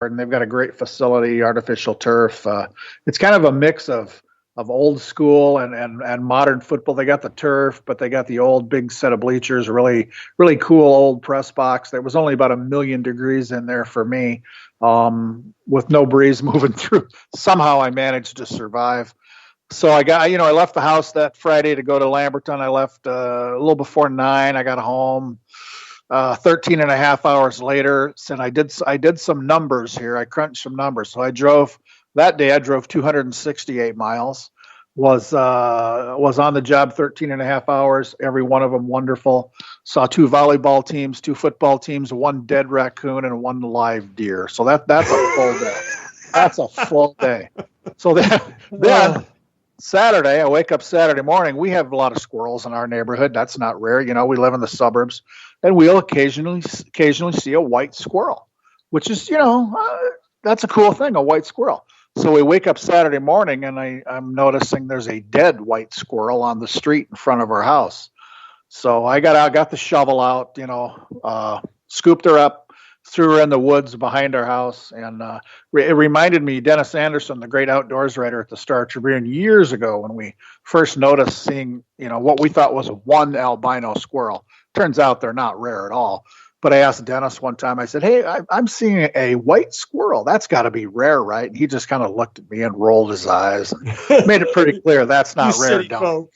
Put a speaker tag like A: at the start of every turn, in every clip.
A: and they've got a great facility, artificial turf. It's kind of a mix of old school and modern football. They got the turf, but they got the old big set of bleachers, really cool old press box. There was only about 1,000,000 degrees in there for me, with no breeze moving through. Somehow I managed to survive. So I left the house that Friday to go to Lamberton. I left a little before 9. I got home 13 and a half hours later. And I did some numbers here. I crunched some numbers. So I drove 268 miles, was on the job 13 and a half hours, every one of them wonderful. Saw 2 volleyball teams, 2 football teams, 1 dead raccoon, and 1 live deer. So that's a full day. That's a full day. So then Saturday, I wake up Saturday morning. We have a lot of squirrels in our neighborhood. That's not rare. We live in the suburbs, and we'll occasionally see a white squirrel, which is, that's a cool thing, a white squirrel. So we wake up Saturday morning, and I'm noticing there's a dead white squirrel on the street in front of our house. So I got the shovel out, scooped her up, threw her in the woods behind our house. And it reminded me, Dennis Anderson, the great outdoors writer at the Star Tribune, years ago when we first noticed seeing, what we thought was one albino squirrel. Turns out they're not rare at all. But I asked Dennis one time, I said, hey, I'm seeing a white squirrel. That's got to be rare, right? And he just kind of looked at me and rolled his eyes and made it pretty clear that's not
B: you
A: rare.
B: City folk.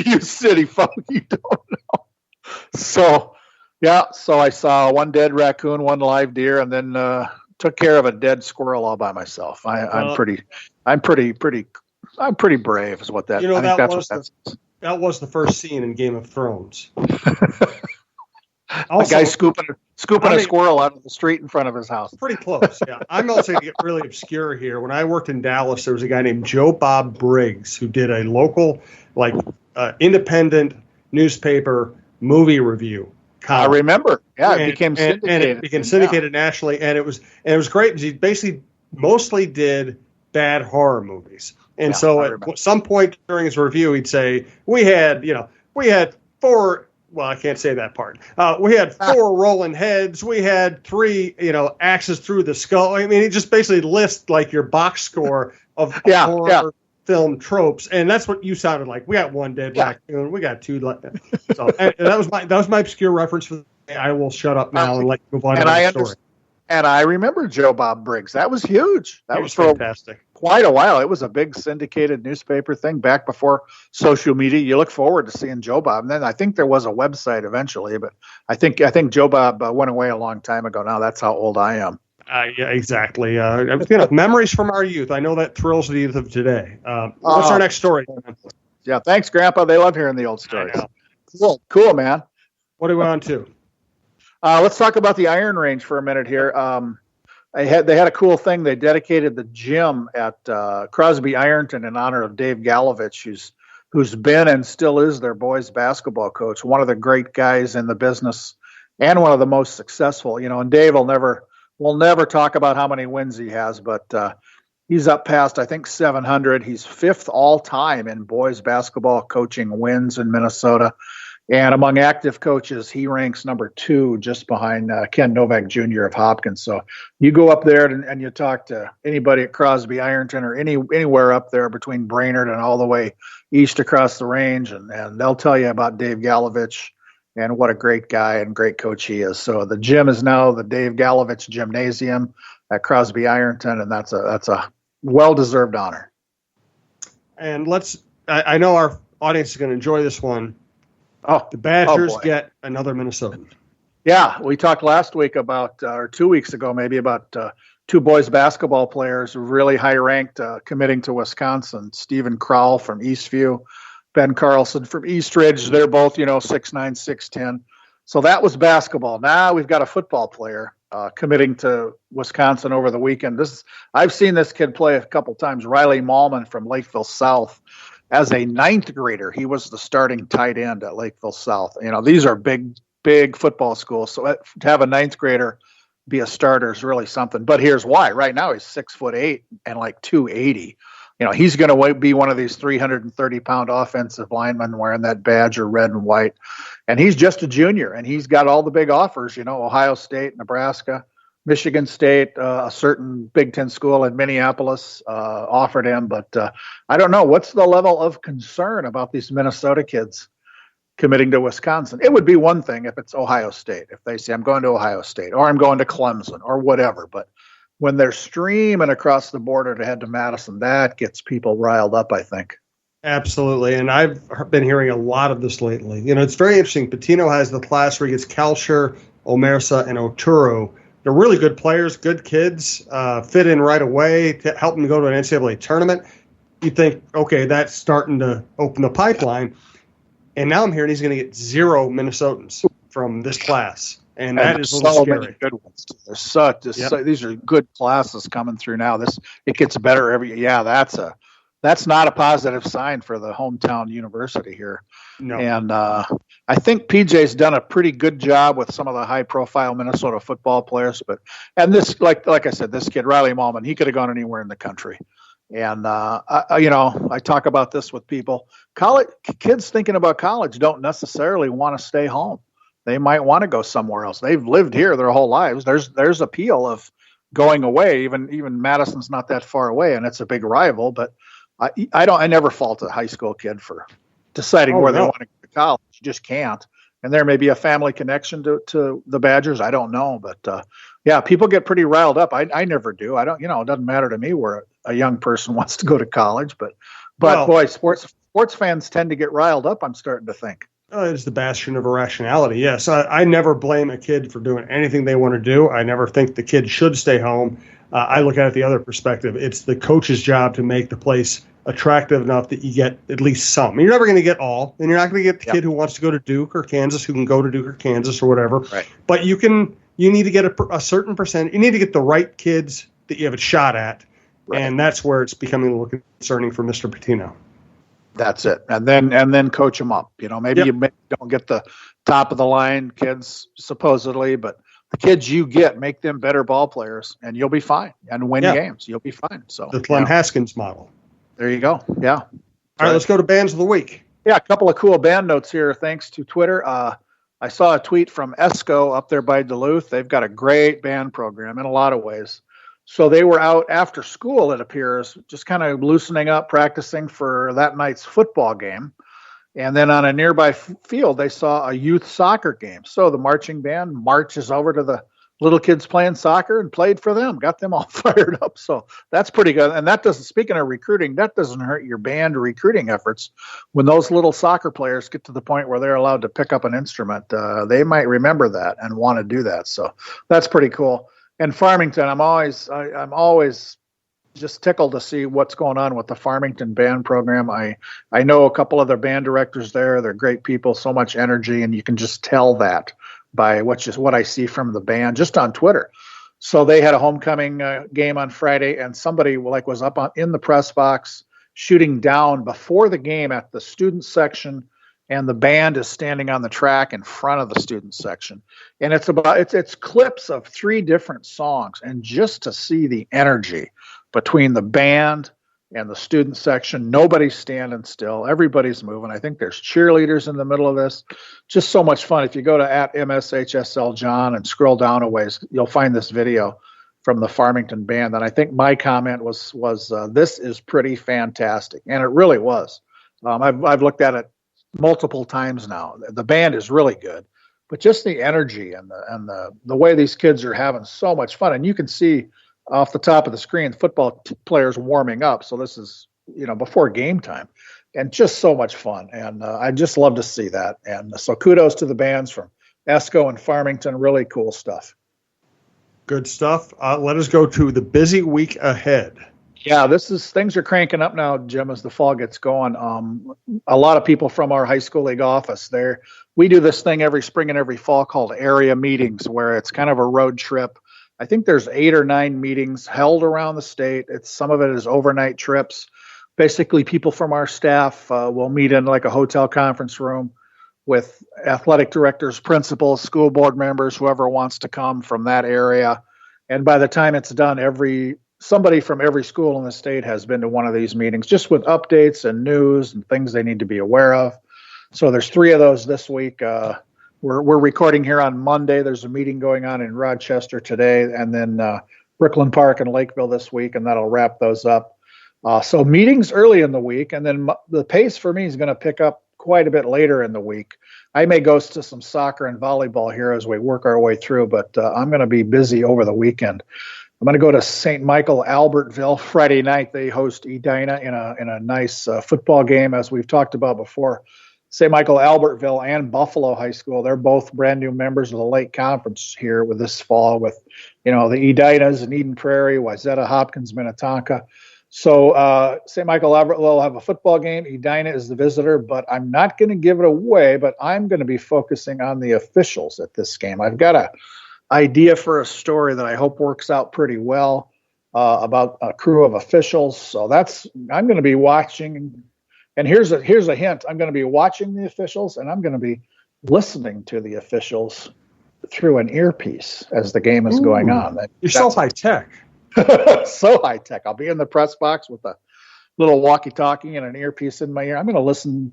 A: You city folk, you don't know. So I saw 1 dead raccoon, 1 live deer, and then took care of a dead squirrel all by myself. I'm pretty brave, is what that. I think
B: that was the first scene in Game of Thrones.
A: Also, a guy scooping a squirrel out of the street in front of his house.
B: Pretty close, yeah. I'm also going to get really obscure here. When I worked in Dallas, there was a guy named Joe Bob Briggs who did a local, independent newspaper movie review column.
A: I remember. Yeah, it became syndicated.
B: And it became syndicated nationally, and it was great. He basically mostly did bad horror movies. And so at some point during his review, he'd say, we had 4. Well, I can't say that part. We had 4 rolling heads. We had 3, axes through the skull. I mean, he just basically lists your box score of horror film tropes, and that's what you sounded like. We got 1 dead raccoon. We got 2. So and that was my obscure reference for the day. I will shut up now and let you move on to the story.
A: And I remember Joe Bob Briggs. That was huge. That was
B: fantastic.
A: Quite a while. It was a big syndicated newspaper thing back before social media. You look forward to seeing Joe Bob. And then I think there was a website eventually, but I think Joe Bob went away a long time ago now. That's how old I am.
B: Yeah, exactly. Memories from our youth. I know that thrills the youth of today. What's our next story?
A: Yeah, thanks, Grandpa. They love hearing the old stories. Cool, man.
B: What are we on to?
A: Let's talk about the Iron Range for a minute here. They had a cool thing. They dedicated the gym at Crosby Ironton in honor of Dave Galovich, who's been and still is their boys basketball coach, one of the great guys in the business and one of the most successful. And Dave will never talk about how many wins he has, but he's up past, I think, 700. He's 5th all time in boys basketball coaching wins in Minnesota. And among active coaches, he ranks number 2, just behind Ken Novak Jr. of Hopkins. So you go up there and you talk to anybody at Crosby Ironton or anywhere up there between Brainerd and all the way east across the range, and they'll tell you about Dave Galovich and what a great guy and great coach he is. So the gym is now the Dave Galovich Gymnasium at Crosby Ironton, and that's a well-deserved honor. And
B: I know our audience is going to enjoy this one. The Badgers get another Minnesotan.
A: Yeah, we talked last week or 2 weeks ago maybe about 2 boys basketball players really high-ranked committing to Wisconsin. Stephen Crowell from Eastview, Ben Carlson from Eastridge. They're both, 6'9", 6'10". So that was basketball. Now we've got a football player committing to Wisconsin over the weekend. I've seen this kid play a couple times. Riley Mallman from Lakeville South. As a 9th grader, he was the starting tight end at Lakeville South. These are big football schools. So to have a 9th grader be a starter is really something. But here's why. Right now he's 6'8" and 280. He's going to be one of these 330-pound offensive linemen wearing that Badger red and white. And he's just a junior, and he's got all the big offers, Ohio State, Nebraska, Michigan State, a certain Big Ten school in Minneapolis offered him, but I don't know. What's the level of concern about these Minnesota kids committing to Wisconsin? It would be one thing if it's Ohio State, if they say, I'm going to Ohio State, or I'm going to Clemson, or whatever. But when they're streaming across the border to head to Madison, that gets people riled up, I think.
B: Absolutely, and I've been hearing a lot of this lately. It's very interesting. Pitino has the class where he gets Kalsher, Omersa, and Oturu. They're really good players, good kids, fit in right away, to help them go to an NCAA tournament. You think, okay, that's starting to open the pipeline. And now I'm hearing he's going to get 0 Minnesotans from this class. And that is a little scary.
A: Many good ones. There's these are good classes coming through now. It gets better every year. Yeah, that's not a positive sign for the hometown university here.
B: No.
A: And I think PJ's done a pretty good job with some of the high-profile Minnesota football players. And this, like I said, this kid Riley Mallman, he could have gone anywhere in the country. And I talk about this with people. Kids thinking about college don't necessarily want to stay home. They might want to go somewhere else. They've lived here their whole lives. There's appeal of going away. Even Madison's not that far away, and it's a big rival. But I never fault a high school kid for deciding where they want to go to college. You just can't. And there may be a family connection to the Badgers. I don't know, but people get pretty riled up. I never do. I don't. It doesn't matter to me where a young person wants to go to college. But boy, sports fans tend to get riled up. I'm starting to think.
B: It's the bastion of irrationality. Yes, I never blame a kid for doing anything they want to do. I never think the kid should stay home. I look at it the other perspective. It's the coach's job to make the place attractive enough that you get at least some. You're never going to get all, and you're not going to get the kid who wants to go to Duke or Kansas who can go to Duke or Kansas or whatever.
A: Right.
B: But you need to get a certain percent. You need to get the right kids that you have a shot at, and that's where it's becoming a little concerning for Mr. Pitino.
A: That's it, and then coach them up. Maybe you don't get the top of the line kids supposedly, but the kids you get, make them better ball players, and you'll be fine and win games. You'll be fine. So
B: the Clem Haskins model.
A: There you go. Yeah.
B: All right, let's go to bands of the week.
A: Yeah, a couple of cool band notes here, thanks to Twitter. I saw a tweet from ESCO up there by Duluth. They've got a great band program in a lot of ways. So they were out after school, it appears, just kind of loosening up, practicing for that night's football game. And then on a nearby field, they saw a youth soccer game. So the marching band marches over to the little kids playing soccer and played for them, got them all fired up. So that's pretty good. And that doesn't, speaking of recruiting, that doesn't hurt your band recruiting efforts. When those little soccer players get to the point where they're allowed to pick up an instrument, they might remember that and want to do that. So that's pretty cool. And Farmington, I'm always just tickled to see what's going on with the Farmington band program. I know a couple of their band directors there. They're great people, so much energy, and you can just tell that by what I see from the band just on Twitter. So they had a homecoming game on Friday, and somebody was up in the press box shooting down before the game at the student section, and the band is standing on the track in front of the student section. And it's clips of 3 different songs, and just to see the energy between the band and the student section, nobody's standing still. Everybody's moving. I think there's cheerleaders in the middle of this. Just so much fun. If you go to @MSHSL John and scroll down a ways, you'll find this video from the Farmington band. And I think my comment was this is pretty fantastic. And it really was. I've looked at it multiple times now. The band is really good, but just the energy and the way these kids are having so much fun. And you can see off the top of the screen, football players warming up. So this is, before game time, and just so much fun. And I just love to see that. And so kudos to the bands from ESCO and Farmington. Really cool stuff.
B: Good stuff. Let us go to the busy week ahead.
A: Yeah, things are cranking up now, Jim, as the fall gets going. A lot of people from our high school league office there, we do this thing every spring and every fall called area meetings, where it's kind of a road trip. I think there's 8 or 9 meetings held around the state. Some of it is overnight trips. Basically, people from our staff will meet in like a hotel conference room with athletic directors, principals, school board members, whoever wants to come from that area. And by the time it's done, somebody from every school in the state has been to one of these meetings, just with updates and news and things they need to be aware of. So there's 3 of those this week. we're recording here on Monday. There's a meeting going on in Rochester today, and then Brooklyn Park and Lakeville this week, and that'll wrap those up. So meetings early in the week, and then the pace for me is going to pick up quite a bit later in the week. I may go to some soccer and volleyball here as we work our way through, but I'm going to be busy over the weekend. I'm going to go to St. Michael, Albertville Friday night. They host Edina in a nice football game, as we've talked about before. St. Michael, Albertville, and Buffalo High School. They're both brand new members of the Lake Conference here with this fall with, the Edinas and Eden Prairie, Wayzata, Hopkins, Minnetonka. So St. Michael, Albertville will have a football game. Edina is the visitor, but I'm not going to give it away, but I'm going to be focusing on the officials at this game. I've got a idea for a story that I hope works out pretty well about a crew of officials. So I'm going to be watching. And here's a hint. I'm going to be watching the officials, and I'm going to be listening to the officials through an earpiece as the game is going on.
B: You're so high tech.
A: So high tech. I'll be in the press box with a little walkie-talkie and an earpiece in my ear. I'm going to listen.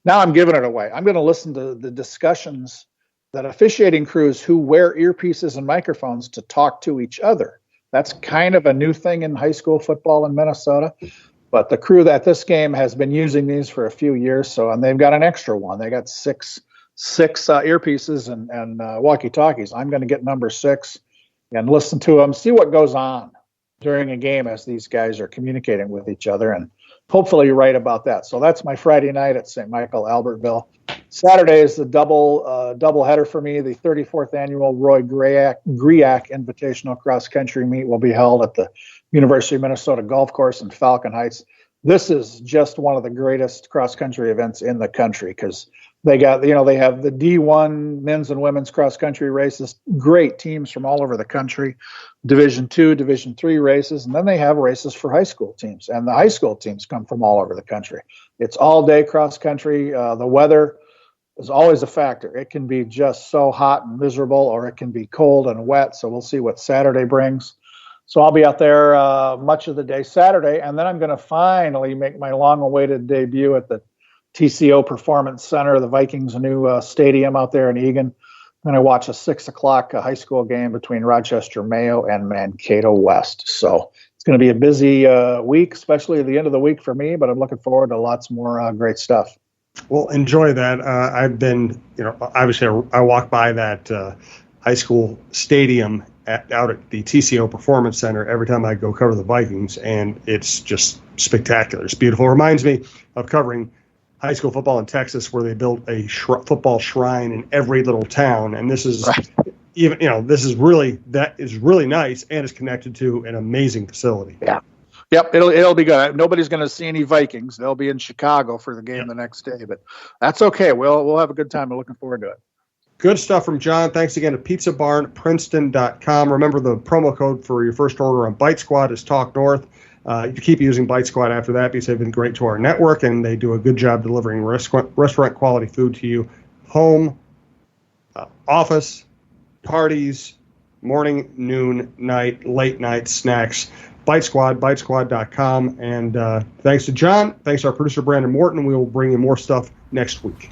A: Now I'm giving it away. I'm going to listen to the discussions that officiating crews who wear earpieces and microphones to talk to each other. That's kind of a new thing in high school football in Minnesota. But the crew at this game has been using these for a few years, and they've got an extra one. They got six earpieces and walkie-talkies. I'm going to get number 6 and listen to them, see what goes on during a game as these guys are communicating with each other, and hopefully write about that. So that's my Friday night at St. Michael, Albertville. Saturday is the double header for me. The 34th annual Roy Griak Invitational Cross Country Meet will be held at the University of Minnesota Golf Course in Falcon Heights. This is just one of the greatest cross country events in the country because they have the D1 men's and women's cross country races, great teams from all over the country, Division II, Division III races, and then they have races for high school teams, and the high school teams come from all over the country. It's all day cross country. The weather is always a factor. It can be just so hot and miserable, or it can be cold and wet. So we'll see what Saturday brings. So I'll be out there much of the day Saturday, and then I'm going to finally make my long-awaited debut at the TCO Performance Center, the Vikings' new stadium out there in Eagan. I'm going to watch a 6 o'clock high school game between Rochester Mayo and Mankato West. So it's going to be a busy week, especially at the end of the week for me, but I'm looking forward to lots more great stuff.
B: Well, enjoy that. I've been, obviously I walk by that high school stadium out at the TCO Performance Center every time I go cover the Vikings, and it's just spectacular. It's beautiful. It reminds me of covering high school football in Texas, where they built a football shrine in every little town, and this is this is really nice, and it's connected to an amazing facility.
A: Yeah. Yep, it'll be good. Nobody's going to see any Vikings. They'll be in Chicago for the game the next day, but that's okay. We'll have a good time. We're looking forward to it.
B: Good stuff from John. Thanks again to PizzaBarnPrinceton.com. Remember, the promo code for your first order on Bitesquad is TALKNORTH. You keep using Bitesquad after that because they've been great to our network, and they do a good job delivering restaurant quality food to you, home, office, parties, morning, noon, night, late night snacks. Bitesquad, Bitesquad.com. And thanks to John. Thanks to our producer, Brandon Morton. We will bring you more stuff next week.